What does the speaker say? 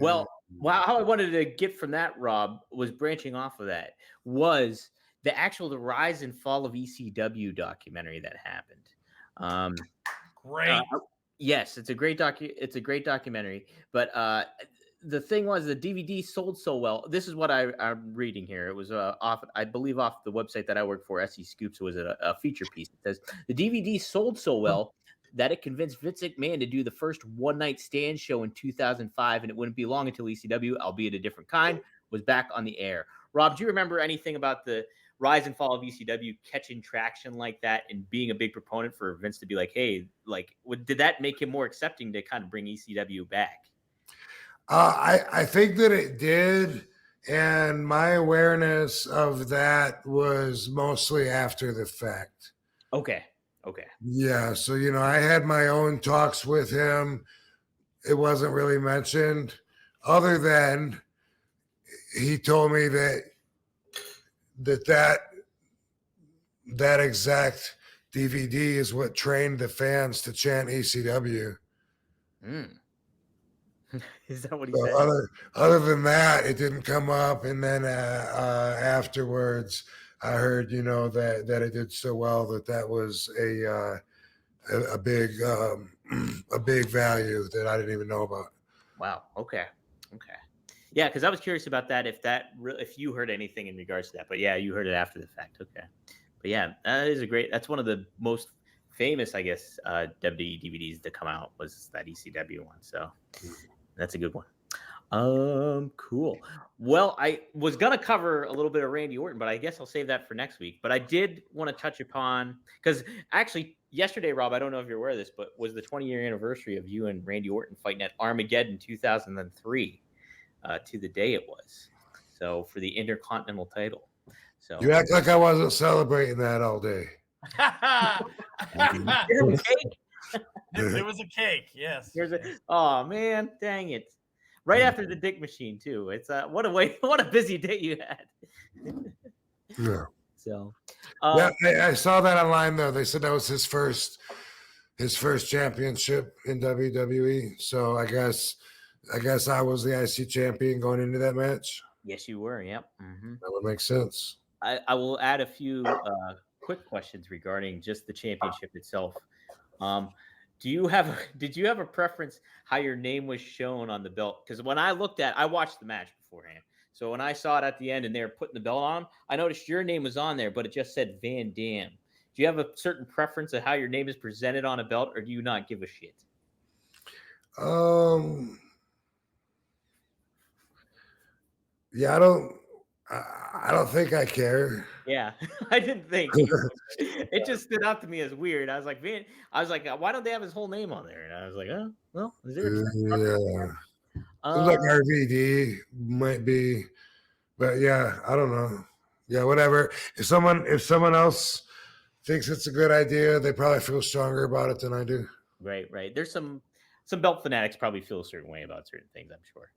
Well, how I wanted to get from that, Rob, was branching off of that, was the Rise and Fall of ECW documentary that happened. Great. Yes, it's a great documentary. But the thing was, the DVD sold so well. This is what I'm reading here. It was I believe, off the website that I work for, SE Scoops. Was a feature piece. It says the DVD sold so well that it convinced Vince McMahon to do the first one-night stand show in 2005, and it wouldn't be long until ECW, albeit a different kind, was back on the air. Rob, do you remember anything about the Rise and Fall of ECW catching traction like that and being a big proponent for Vince to be like, hey, like, did that make him more accepting to kind of bring ECW back? I think that it did, and my awareness of that was mostly after the fact. Okay. Yeah, so, I had my own talks with him. It wasn't really mentioned, other than he told me that exact DVD is what trained the fans to chant ECW. Is that what he said? Other than that, it didn't come up. And then afterwards, I heard, that it did so well that was a big value that I didn't even know about. Wow. Okay. Yeah, because I was curious about that. If you heard anything in regards to that, but yeah, you heard it after the fact. Okay. But yeah, that's one of the most famous, I guess, WWE DVDs to come out, was that ECW one. So that's a good one. Cool. Well, I was gonna cover a little bit of Randy Orton, but I guess I'll save that for next week. But I did want to touch upon, because actually yesterday, Rob, I don't know if you're aware of this, but was the 20-year anniversary of you and Randy Orton fighting at Armageddon 2003. To the day it was. So for the Intercontinental title. So you act like I wasn't celebrating that all day. There was a cake, yes. Oh man, dang it! Right after the Dick Machine too. It's what a busy day you had. Yeah. So I saw that online though. They said that was his first championship in WWE. So I guess I was the IC champion going into that match. Yes, you were. Yep. Mm-hmm. That would make sense. I will add a few quick questions regarding just the championship itself. Did you have a preference how your name was shown on the belt? Because when I watched the match beforehand. So when I saw it at the end and they were putting the belt on, I noticed your name was on there, but it just said Van Dam. Do you have a certain preference of how your name is presented on a belt, or do you not give a shit? Yeah, I don't think I care. Yeah, I didn't think. It just stood out to me as weird. I was like, why don't they have his whole name on there? And I was like, oh, well, is there? Yeah. Seems like RVD might be, but yeah, I don't know. Yeah, whatever. If someone else thinks it's a good idea, they probably feel stronger about it than I do. Right. There's some belt fanatics probably feel a certain way about certain things, I'm sure.